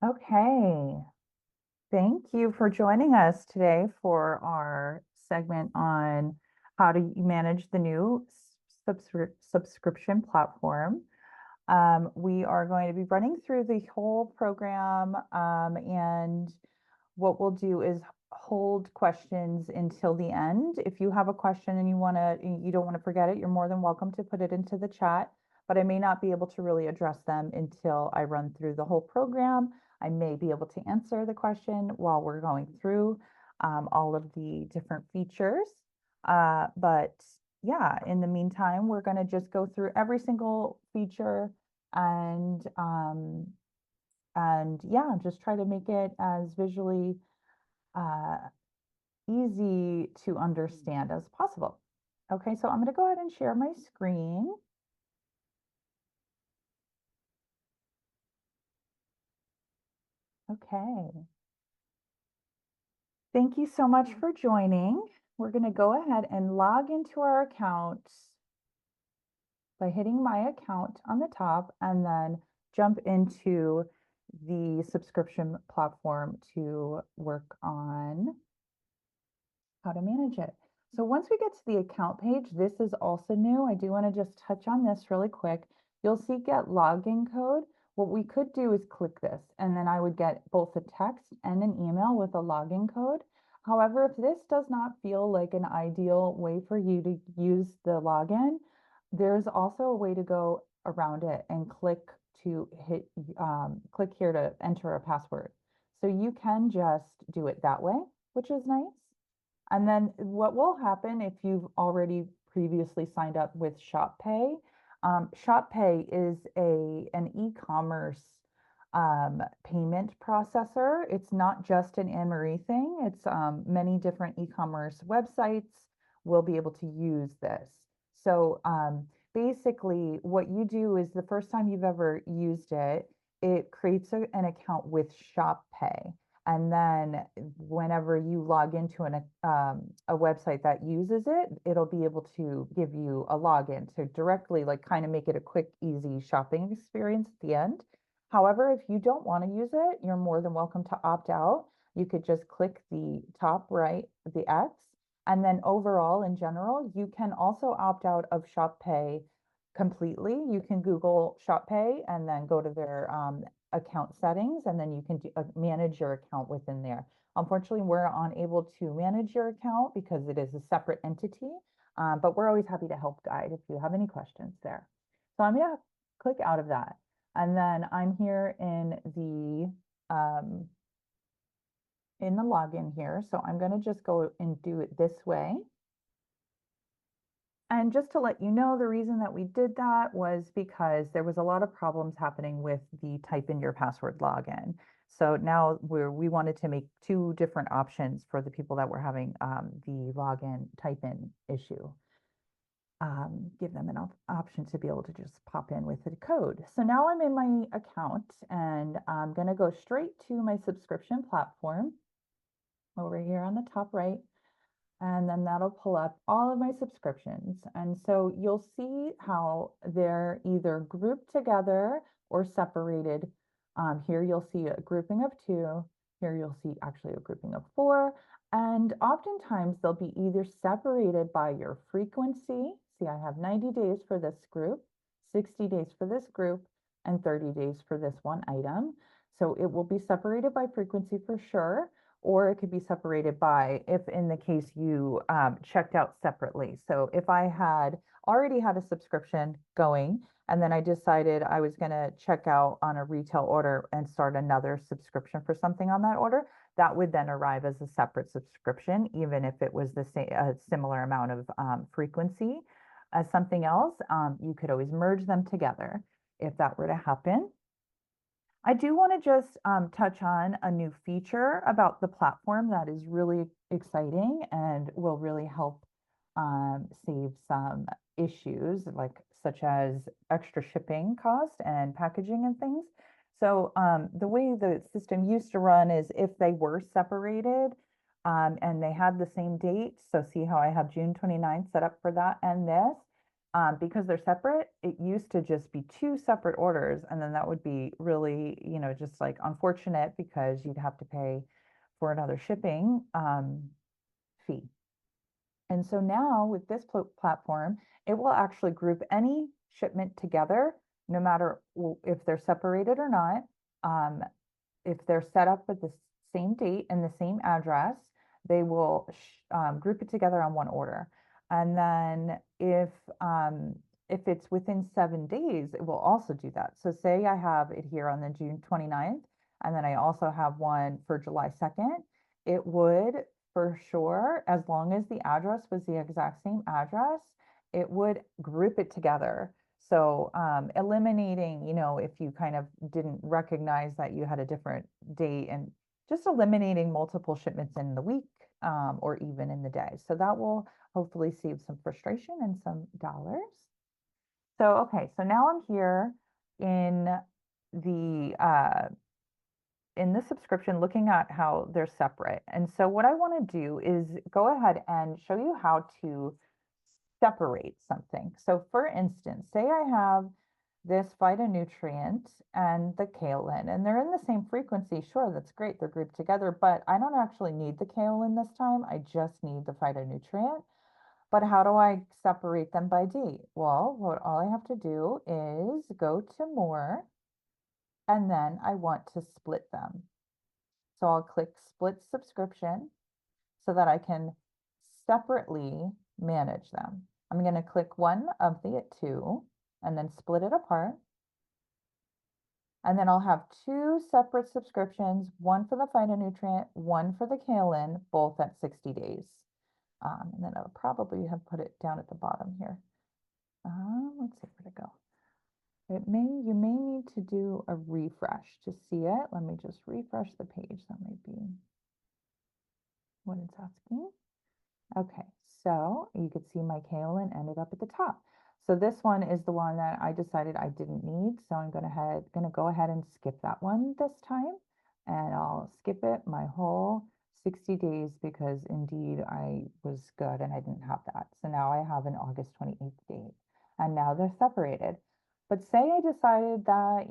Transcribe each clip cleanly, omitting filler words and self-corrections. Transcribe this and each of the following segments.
Okay, thank you for joining us today for our segment on how to manage the new subscription platform. We are going to be running through the whole program, and what we'll do is hold questions until the end. If you have a question and you don't want to forget it, you're more than welcome to put it into the chat, but I may not be able to really address them until I run through the whole program. I may be able to answer the question while we're going through all of the different features. But yeah, in the meantime, we're going to just go through every single feature and yeah, just try to make it as visually uh, easy to understand as possible. Okay, so I'm going to go ahead and share my screen. Okay, thank you so much for joining. We're going to go ahead and log into our account by hitting my account on the top and then jump into the subscription platform to work on how to manage it. So once we get to the account page, this is also new. I do want to just touch on this really quick. You'll see get login code. What we could do is click this, and then I would get both a text and an email with a login code. However, if this does not feel like an ideal way for you to use the login, there's also a way to go around it and click click here to enter a password. So you can just do it that way, which is nice. And then what will happen if you've already previously signed up with ShopPay? ShopPay is an e-commerce payment processor. It's not just an Anne-Marie thing. It's many different e-commerce websites will be able to use this. So basically, what you do is the first time you've ever used it, it creates an account with ShopPay. And then whenever you log into a website that uses it, it'll be able to give you a login to directly like kind of make it a quick, easy shopping experience at the end. However, if you don't want to use it, you're more than welcome to opt out. You could just click the top right, the X, and then overall in general, you can also opt out of ShopPay completely. You can Google ShopPay and then go to their account settings, and then you can manage your account within there. Unfortunately, we're unable to manage your account because it is a separate entity, but we're always happy to help guide if you have any questions there. So I'm going to click out of that. And then I'm here in the login here. So I'm going to just go and do it this way. And just to let you know, the reason that we did that was because there was a lot of problems happening with the type in your password login. So now we wanted to make two different options for the people that were having the login type in issue. Give them an option to be able to just pop in with the code. So now I'm in my account and I'm going to go straight to my subscription platform over here on the top right. And then that'll pull up all of my subscriptions. And so you'll see how they're either grouped together or separated. Here you'll see a grouping of two. Here you'll see actually a grouping of four. And oftentimes they'll be either separated by your frequency. See, I have 90 days for this group, 60 days for this group, and 30 days for this one item. So it will be separated by frequency for sure, or it could be separated by if in the case you checked out separately. So if I had already had a subscription going and then I decided I was going to check out on a retail order and start another subscription for something on that order, that would then arrive as a separate subscription, even if it was the same a similar amount of frequency as something else. You could always merge them together if that were to happen. I do want to just touch on a new feature about the platform that is really exciting and will really help save some issues, like such as extra shipping cost and packaging and things. So the way the system used to run is if they were separated and they had the same date. So see how I have June 29th set up for that and this. because they're separate, it used to just be two separate orders, and then that would be really, just like unfortunate because you'd have to pay for another shipping fee. And so now with this platform, it will actually group any shipment together, no matter if they're separated or not. If they're set up with the same date and the same address, they will group it together on one order. And then if it's within 7 days, it will also do that. So say I have it here on the June 29th, and then I also have one for July 2nd, it would for sure, as long as the address was the exact same address, it would group it together. So eliminating, if you kind of didn't recognize that you had a different date, and just eliminating multiple shipments in the week or even in the day. So that will hopefully save some frustration and some dollars. So, okay, so now I'm here in the subscription looking at how they're separate. And so what I want to do is go ahead and show you how to separate something. So for instance, say I have this phytonutrient and the kaolin, and they're in the same frequency. Sure, that's great. They're grouped together, but I don't actually need the kaolin this time. I just need the phytonutrient. But how do I separate them by date? Well, all I have to do is go to more, and then I want to split them. So I'll click split subscription so that I can separately manage them. I'm going to click one of the two and then split it apart. And then I'll have two separate subscriptions, one for the phytonutrient, one for the kaolin, both at 60 days. And then I'll probably have put it down at the bottom here. Let's see where to go. You may need to do a refresh to see it. Let me just refresh the page. That might be what it's asking. Okay, so you could see my kaolin ended up at the top. So this one is the one that I decided I didn't need. So I'm gonna go ahead and skip that one this time. And I'll skip it my whole 60 days because indeed I was good and I didn't have that. So now I have an August 28th date. And now they're separated. But say I decided that,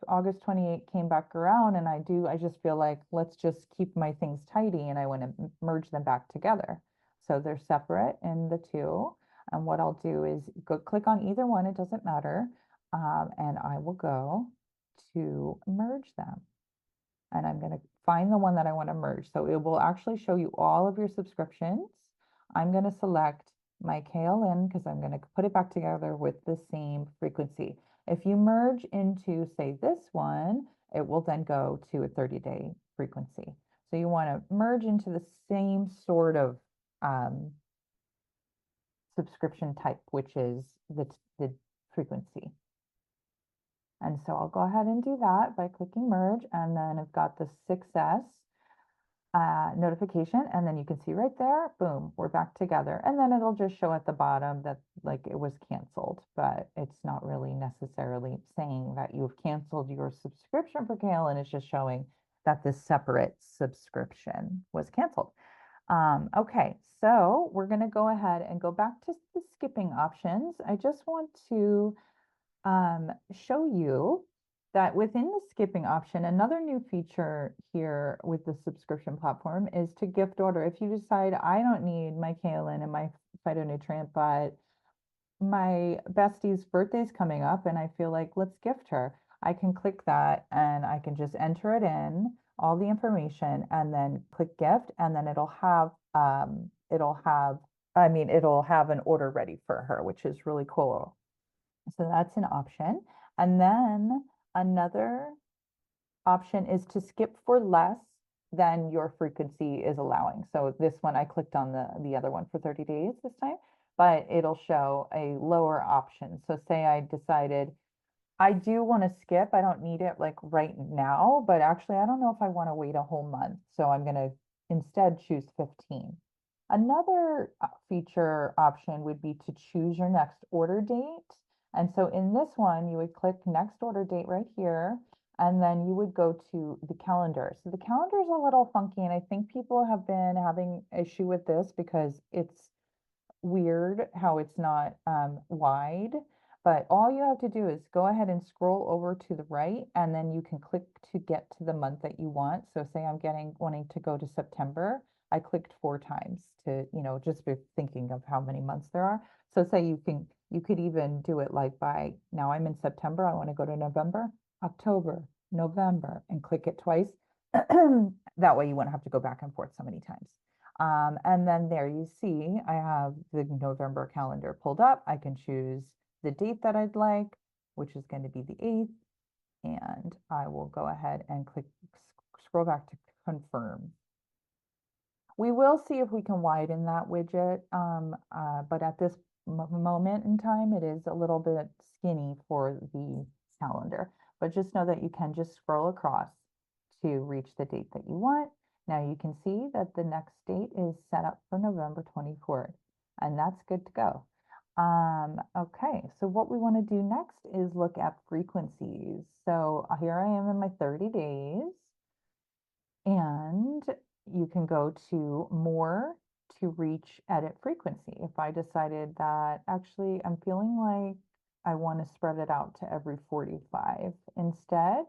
August 28th came back around and I just feel like, let's just keep my things tidy and I want to merge them back together. So they're separate in the two. And what I'll do is go click on either one, it doesn't matter. And I will go to merge them. And I'm going to find the one that I want to merge. So it will actually show you all of your subscriptions. I'm going to select my kaolin because I'm going to put it back together with the same frequency. If you merge into, say, this one, it will then go to a 30-day frequency. So you want to merge into the same sort of subscription type, which is the frequency. And so I'll go ahead and do that by clicking merge, and then I've got the success notification, and then you can see right there, boom, we're back together. And then it'll just show at the bottom that like it was canceled, but it's not really necessarily saying that you've canceled your subscription for kaolin. It's just showing that this separate subscription was canceled. Okay, so we're going to go ahead and go back to the skipping options. I just want to show you that within the skipping option, another new feature here with the subscription platform is to gift order. If you decide I don't need my kaolin and my phytonutrient, but my bestie's birthday's coming up and I feel like let's gift her, I can click that and I can just enter it in, all the information, and then click gift, and then it'll have an order ready for her, which is really cool. So that's an option. And then another option is to skip for less than your frequency is allowing. So this one, I clicked on the other one for 30 days this time, but it'll show a lower option. So say I decided I do want to skip, I don't need it like right now, but actually I don't know if I want to wait a whole month. So I'm going to instead choose 15. Another feature option would be to choose your next order date. And so in this one, you would click next order date right here, and then you would go to the calendar. So the calendar is a little funky, and I think people have been having issue with this because it's weird how it's not wide, but all you have to do is go ahead and scroll over to the right, and then you can click to get to the month that you want. So say I'm wanting to go to September. I clicked 4 times to, just be thinking of how many months there are. So say you could even do it like by, now I'm in September, I want to go to November, October, November, and click it twice. That way you wouldn't have to go back and forth so many times. And then there you see, I have the November calendar pulled up. I can choose the date that I'd like, which is going to be the 8th. And I will go ahead and scroll back to confirm. We will see if we can widen that widget, but at this moment in time, it is a little bit skinny for the calendar. But just know that you can just scroll across to reach the date that you want. Now you can see that the next date is set up for November 24th, and that's good to go. Okay, so what we want to do next is look at frequencies. So here I am in my 30 days, and you can go to more to reach edit frequency. If I decided that actually I'm feeling like I want to spread it out to every 45 instead,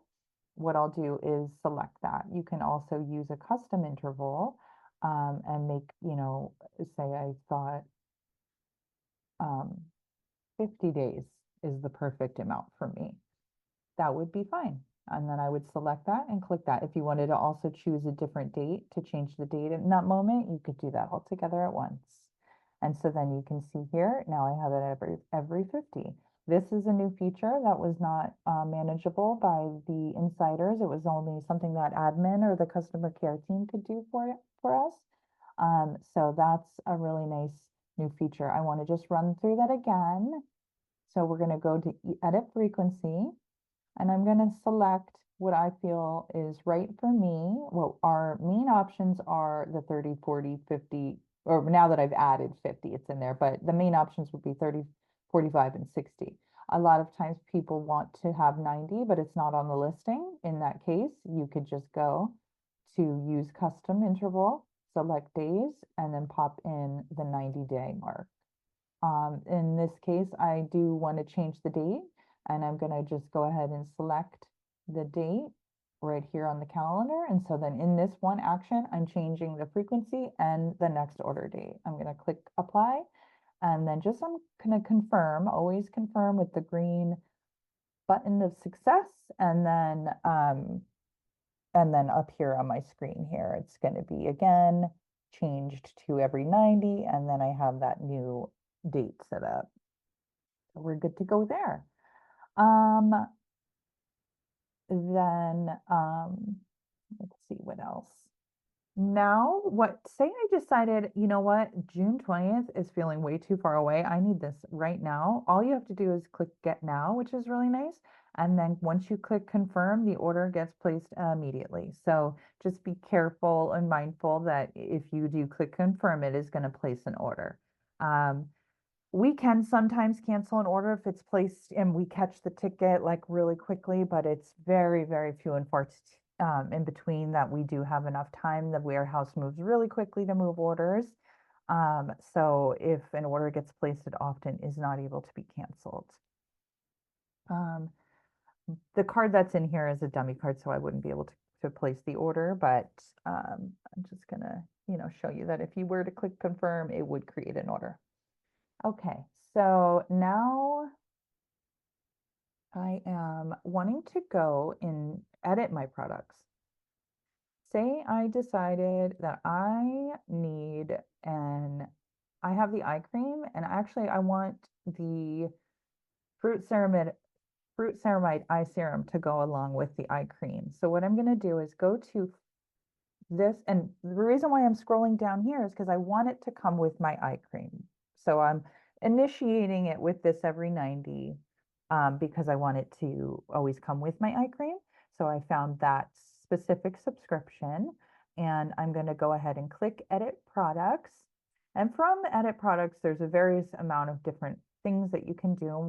what I'll do is select that. You can also use a custom interval and make, say I thought 50 days is the perfect amount for me. That would be fine. And then I would select that and click that. If you wanted to also choose a different date to change the date in that moment, you could do that all together at once. And so then you can see here, now I have it every 50. This is a new feature that was not manageable by the insiders. It was only something that admin or the customer care team could do for us. So that's a really nice new feature. I want to just run through that again. So we're going to go to edit frequency, and I'm going to select what I feel is right for me. Well, our main options are the 30, 40, 50, or now that I've added 50, it's in there, but the main options would be 30, 45, and 60. A lot of times people want to have 90, but it's not on the listing. In that case, you could just go to use custom interval, select days, and then pop in the 90-day mark. In this case, I do want to change the date, and I'm going to just go ahead and select the date right here on the calendar. And so then in this one action, I'm changing the frequency and the next order date. I'm going to click apply, and then I'm going to confirm, always confirm with the green button of success. And then up here on my screen here, it's going to be again changed to every 90, and then I have that new date set up. So we're good to go there. Let's see what else. Now, say I decided, you know what, June 20th is feeling way too far away. I need this right now. All you have to do is click get now, which is really nice. And then once you click confirm, the order gets placed immediately. So just be careful and mindful that if you do click confirm, it is going to place an order. We can sometimes cancel an order if it's placed and we catch the ticket like really quickly, but it's very, very few and far in between that we do have enough time. The warehouse moves really quickly to move orders. So if an order gets placed, it often is not able to be canceled. The card that's in here is a dummy card, so I wouldn't be able to place the order, but I'm just gonna, show you that if you were to click confirm, it would create an order. Okay, so now I am wanting to go and edit my products. Say I decided that I have the eye cream, and actually I want the fruit ceramide eye serum to go along with the eye cream. So what I'm going to do is go to this, and the reason why I'm scrolling down here is because I want it to come with my eye cream. So I'm initiating it with this every 90 because I want it to always come with my eye cream. So I found that specific subscription, and I'm going to go ahead and click edit products. And from edit products, there's a various amount of different things that you can do, and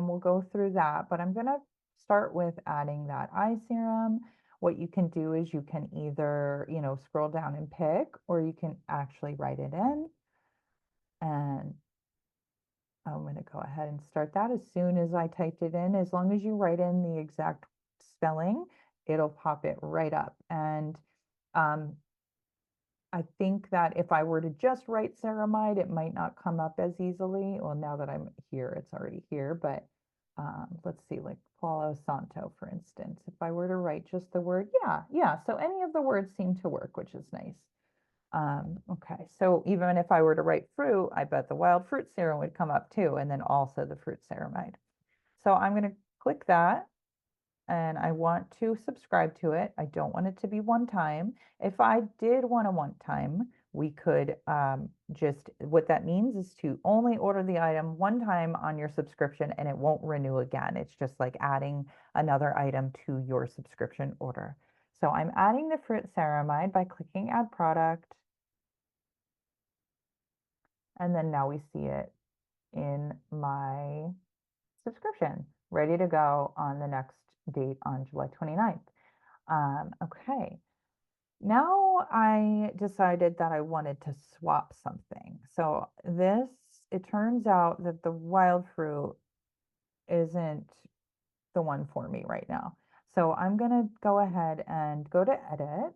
we'll go through that. But I'm going to start with adding that eye serum. What you can do is you can either, scroll down and pick, or you can actually write it in. And I'm going to go ahead and start that as soon as I typed it in. As long as you write in the exact spelling, it'll pop it right up. And um, I think that if I were to just write ceramide, it might not come up as easily. Well, now that I'm here, it's already here, but let's see, like Palo Santo, for instance. If I were to write just the word, yeah. So any of the words seem to work, which is nice. Okay, so even if I were to write fruit, I bet the wild fruit serum would come up too, and then also the fruit ceramide. So I'm going to click that, and I want to subscribe to it. I don't want it to be one time. If I did want a one time, we could just, what that means is to only order the item one time on your subscription and it won't renew again. It's just like adding another item to your subscription order. So I'm adding the fruit ceramide by clicking add product. And then now we see it in my subscription, ready to go on the next date on July 29th. Okay, now I decided that I wanted to swap something. So this, it turns out that the wild fruit isn't the one for me right now. So I'm going to go ahead and go to edit,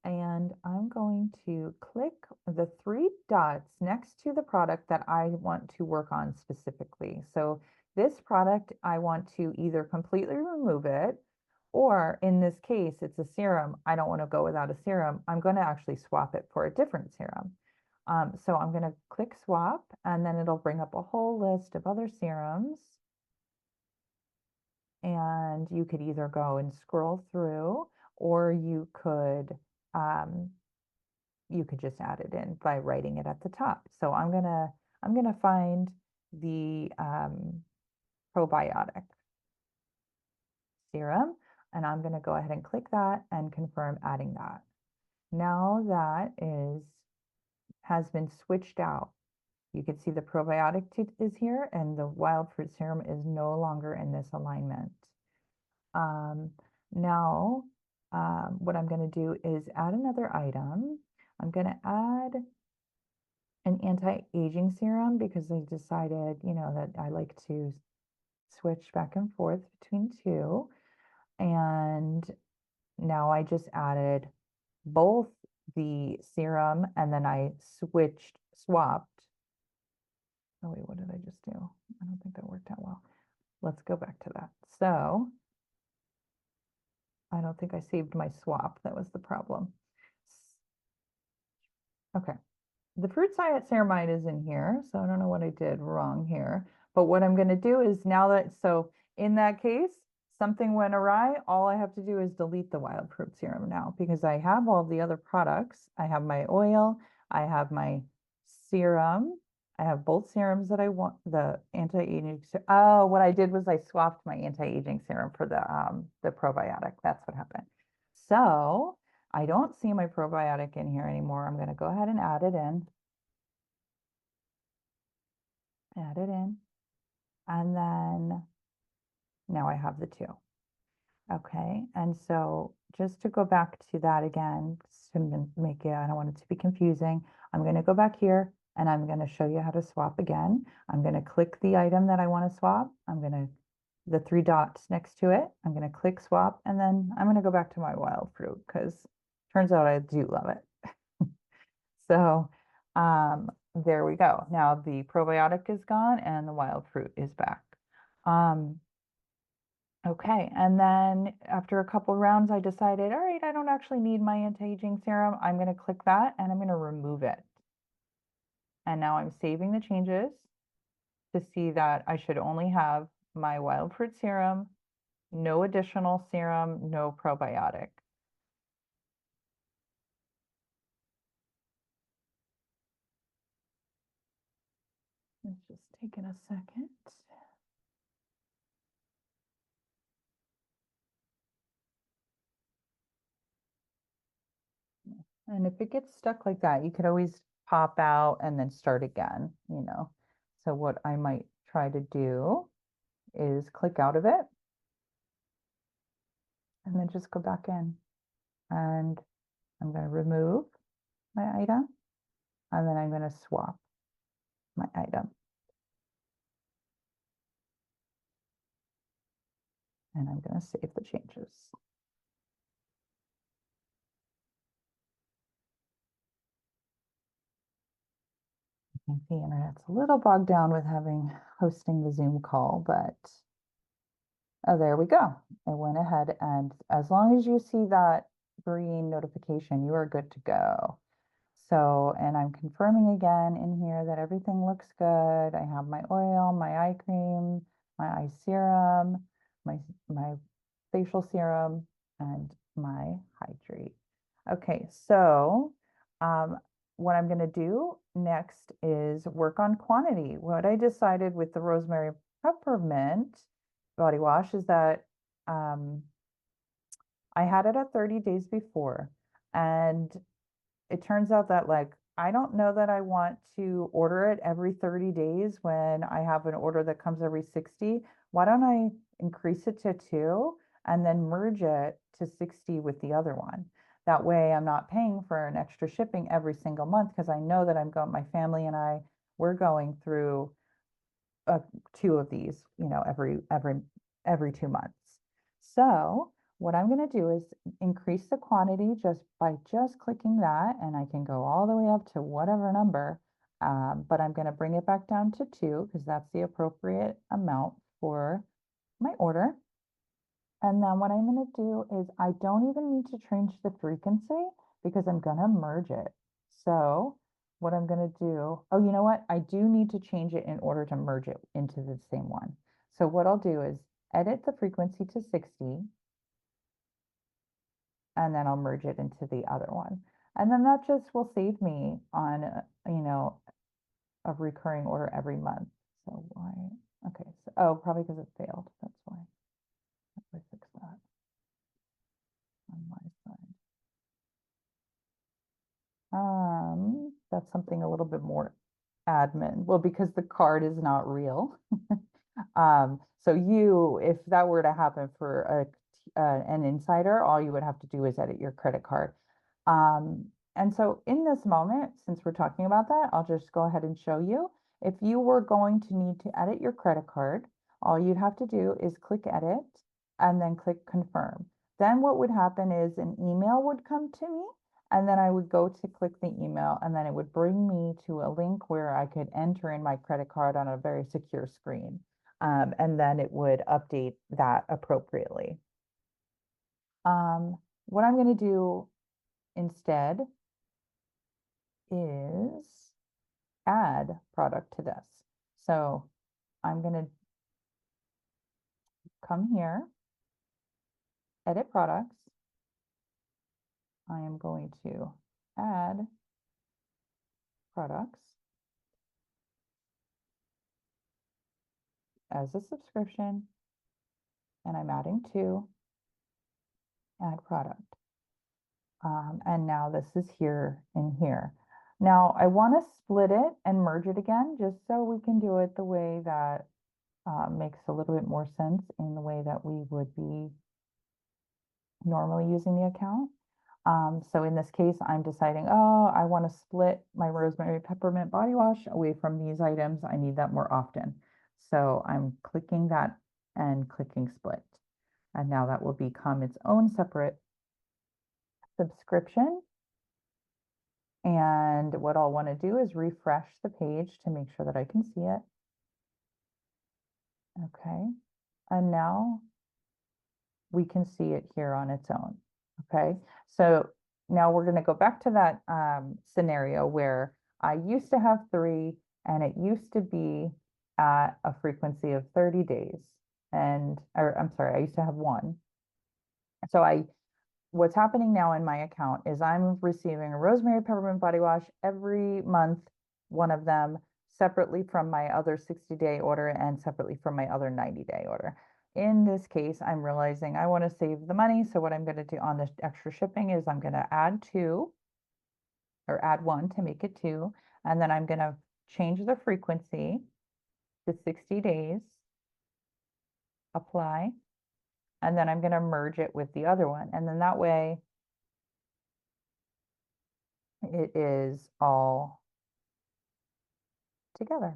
and I'm going to click the three dots next to the product that I want to work on specifically. So this product, I want to either completely remove it, or in this case, it's a serum. I don't want to go without a serum. I'm going to actually swap it for a different serum. So I'm going to click swap, and then it'll bring up a whole list of other serums. And you could either go and scroll through, or you could just add it in by writing it at the top. So I'm gonna find the probiotic serum, and I'm gonna go ahead and click that and confirm adding that. Now that has been switched out. You can see the probiotic is here, and the wild fruit serum is no longer in this alignment. Now, what I'm going to do is add another item. I'm going to add an anti-aging serum because I decided, that I like to switch back and forth between two. And now I just added both the serum and then I swapped. Oh wait, what did I just do? I don't think that worked out well. Let's go back to that. So I don't think I saved my swap. That was the problem. Okay. The fruit ceramide is in here, so I don't know what I did wrong here. But what I'm going to do is so in that case, something went awry, all I have to do is delete the wild fruit serum now because I have all the other products. I have my oil, I have my serum, I have both serums that I want, the anti-aging. Oh, what I did was I swapped my anti-aging serum for the probiotic. That's what happened. So I don't see my probiotic in here anymore. I'm going to go ahead and add it in. Add it in. And then now I have the two. Okay, and so just to go back to that again, to make it, I don't want it to be confusing. I'm going to go back here and I'm going to show you how to swap again. I'm going to click the item that I want to swap. I'm going to, the three dots next to it, I'm going to click swap, and then I'm going to go back to my wild fruit because turns out I do love it. So there we go. Now the probiotic is gone and the wild fruit is back. Okay, and then after a couple rounds, I decided, all right, I don't actually need my anti-aging serum. I'm going to click that and I'm going to remove it. And now I'm saving the changes to see that I should only have my wild fruit serum, no additional serum, no probiotic. It's just taking a second. And if it gets stuck like that, you could always pop out and then start again, So what I might try to do is click out of it and then just go back in. And I'm going to remove my item and then I'm going to swap my item. And I'm going to save the changes. I think the internet's a little bogged down with hosting the Zoom call, but oh, there we go. I went ahead, and as long as you see that green notification, you are good to go. So, and I'm confirming again in here that everything looks good. I have my oil, my eye cream, my eye serum, my facial serum, and my hydrate. Okay, so what I'm going to do next is work on quantity. What I decided with the rosemary peppermint body wash is that I had it at 30 days before, and it turns out that like I don't know that I want to order it every 30 days when I have an order that comes every 60. Why don't I increase it to 2 and then merge it to 60 with the other one? That way I'm not paying for an extra shipping every single month, because I know that my family and we're going through 2 of these, every 2 months. So what I'm going to do is increase the quantity just by clicking that, and I can go all the way up to whatever number, but I'm going to bring it back down to 2 because that's the appropriate amount for my order. And then what I'm going to do is I don't even need to change the frequency because I'm going to merge it. So what I'm going to do, oh, you know what? I do need to change it in order to merge it into the same one. So what I'll do is edit the frequency to 60, and then I'll merge it into the other one. And then that just will save me on, a recurring order every month. So why? Okay. So, oh, probably because it failed. That's why. How do I fix that on my side? That's something a little bit more admin. Well, because the card is not real. So if that were to happen for an insider, all you would have to do is edit your credit card. And so in this moment, since we're talking about that, I'll just go ahead and show you. If you were going to need to edit your credit card, all you'd have to do is click edit and then click confirm. Then what would happen is an email would come to me, and then I would go to click the email, and then it would bring me to a link where I could enter in my credit card on a very secure screen. And then it would update that appropriately. What I'm going to do instead is add product to this. So I'm going to come here, edit products. I am going to add products as a subscription, and I'm adding to add product. And now this is here and here. Now I want to split it and merge it again, just so we can do it the way that makes a little bit more sense in the way that we would be normally using the account. So in this case, I'm deciding, oh, I want to split my rosemary peppermint body wash away from these items. I need that more often. So I'm clicking that and clicking split. And now that will become its own separate subscription. And what I'll want to do is refresh the page to make sure that I can see it. Okay. And now we can see it here on its own. Okay. So now we're going to go back to that scenario where I used to have 3, and it used to be at a frequency of 30 days. Or I'm sorry, I used to have 1. So what's happening now in my account is I'm receiving a rosemary peppermint body wash every month, one of them separately from my other 60-day order and separately from my other 90-day order. In this case, I'm realizing I want to save the money. So what I'm going to do on this extra shipping is I'm going to add 2 or add 1 to make it 2. And then I'm going to change the frequency to 60 days, apply, and then I'm going to merge it with the other one. And then that way it is all together.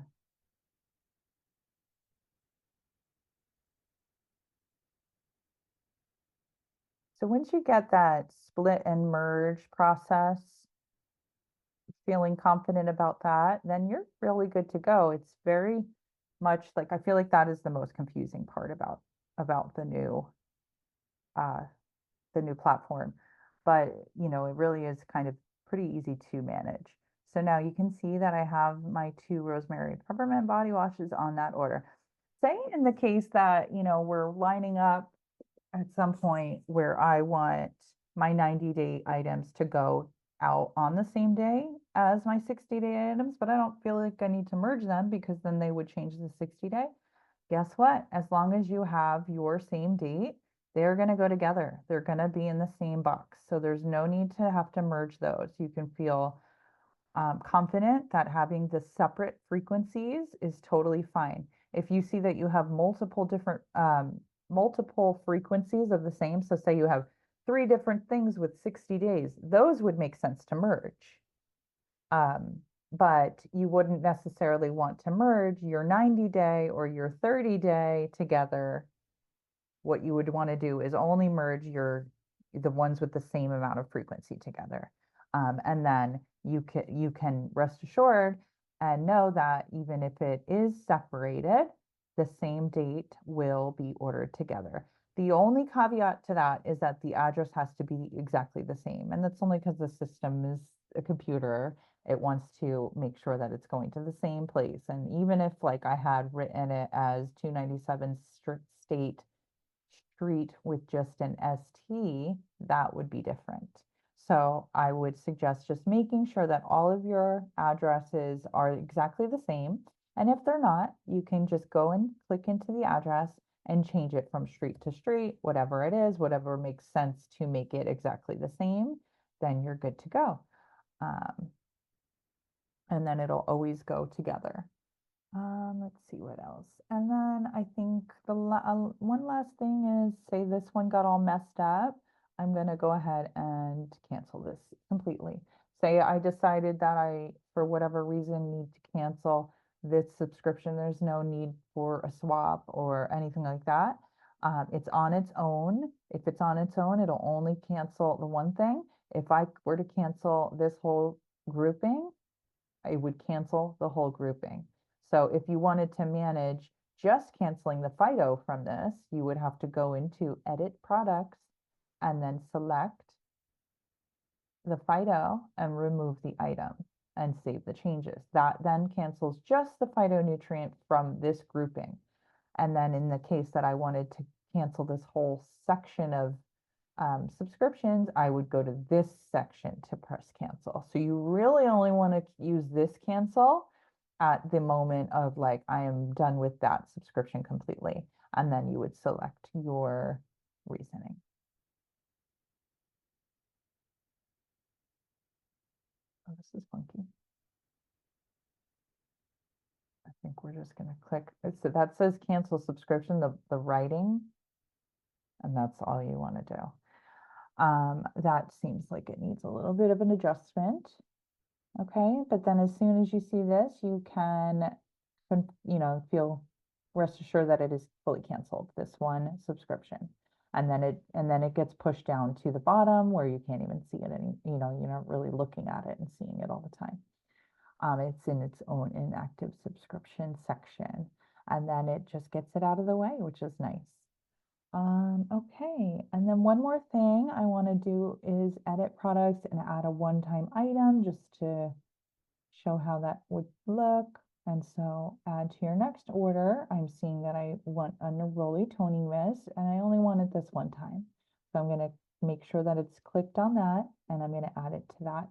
So once you get that split and merge process, feeling confident about that, then you're really good to go. It's very much like, I feel like that is the most confusing part about uh, the new platform. But, you know, it really is kind of pretty easy to manage. So now you can see that I have my 2 rosemary peppermint body washes on that order. Say in the case that, you know, we're lining up at some point where I want my 90-day items to go out on the same day as my 60-day items, but I don't feel like I need to merge them because then they would change the 60-day. Guess what? As long as you have your same date, they're going to go together. They're going to be in the same box. So there's no need to have to merge those. You can feel confident that having the separate frequencies is totally fine. If you see that you have multiple frequencies of the same, so say you have 3 different things with 60 days, those would make sense to merge. But you wouldn't necessarily want to merge your 90-day or your 30-day together. What you would want to do is only merge the ones with the same amount of frequency together. And then you can rest assured and know that even if it is separated, the same date will be ordered together. The only caveat to that is that the address has to be exactly the same. And that's only because the system is a computer. It wants to make sure that it's going to the same place. And even if like I had written it as 297 State Street with just an ST, that would be different. So I would suggest just making sure that all of your addresses are exactly the same. And if they're not, you can just go and click into the address and change it from street to street, whatever it is, whatever makes sense to make it exactly the same, then you're good to go. And then it'll always go together. Let's see what else. And then I think one last thing is, say this one got all messed up. I'm going to go ahead and cancel this completely. Say I decided that I, for whatever reason, need to cancel this subscription. There's no need for a swap or anything like that. It's on its own. If it's on its own, it'll only cancel the one thing. If I were to cancel this whole grouping, it would cancel the whole grouping. So if you wanted to manage just canceling the FIDO from this, you would have to go into Edit Products and then select the FIDO and remove the item and save the changes. That then cancels just the phytonutrient from this grouping. And then in the case that I wanted to cancel this whole section of subscriptions, I would go to this section to press cancel. So you really only want to use this cancel at the moment of like, I am done with that subscription completely. And then you would select your reasoning. Oh, this is funky. I think we're just going to click. So that says cancel subscription, the writing, and that's all you want to do. That seems like it needs a little bit of an adjustment. Okay, but then as soon as you see this, you can, rest assured that it is fully canceled, this one subscription. And then it gets pushed down to the bottom where you can't even see it you're not really looking at it and seeing it all the time. It's in its own inactive subscription section, and then it just gets it out of the way, which is nice. Okay, and then one more thing I want to do is edit products and add a one-time item just to show how that would look. And so add to your next order. I'm seeing that I want a Neroli toning mist and I only want it this one time. So I'm going to make sure that it's clicked on that and I'm going to add it to that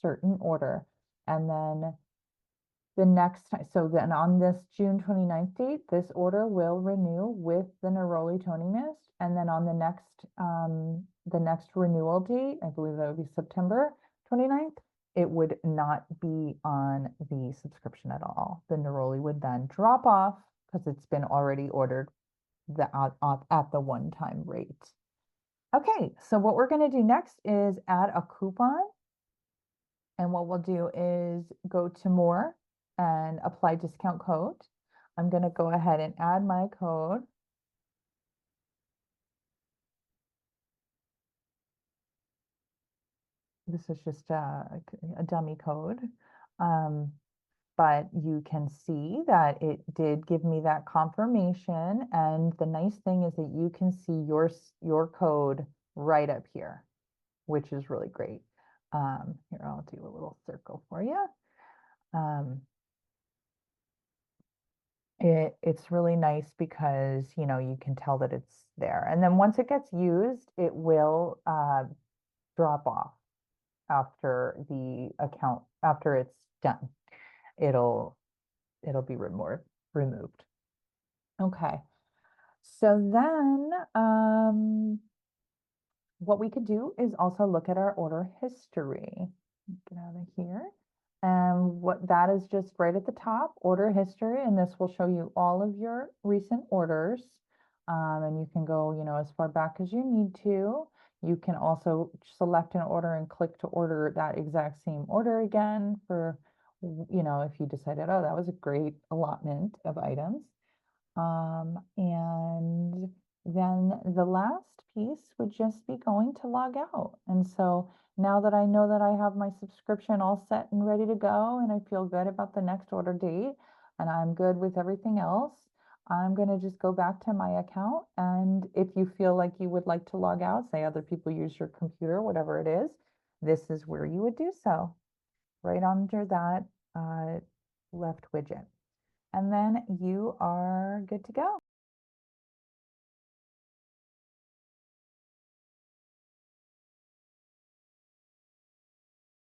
certain order. And then the next time, so then on this June 29th date, this order will renew with the Neroli toning mist. And then on the next renewal date, I believe that would be September 29th, it would not be on the subscription at all. The Neroli would then drop off because it's been already ordered at the one-time rate. Okay, so what we're going to do next is add a coupon. And what we'll do is go to more. and apply discount code. I'm going to go ahead and add my code. This is just a dummy code. But you can see that it did give me that confirmation. And the nice thing is that you can see your code right up here, which is really great. Here, I'll do a little circle for you. It's really nice because, you know, you can tell that it's there. And then once it gets used, it will drop off after the account, after it's done. It'll be removed. Okay. So then what we could do is also look at our order history. Get out of here. And what that is just right at the top, order history, and this will show you all of your recent orders. And you can go, you know, as far back as you need to. You can also select an order and click to order that exact same order again for, you know, if you decided, oh, that was a great allotment of items. And then the last piece would just be going to log out. And so now that I know that I have my subscription all set and ready to go, and I feel good about the next order date, and I'm good with everything else, I'm going to just go back to my account. And if you feel like you would like to log out, say other people use your computer, whatever it is, this is where you would do so, right under that left widget. And then you are good to go.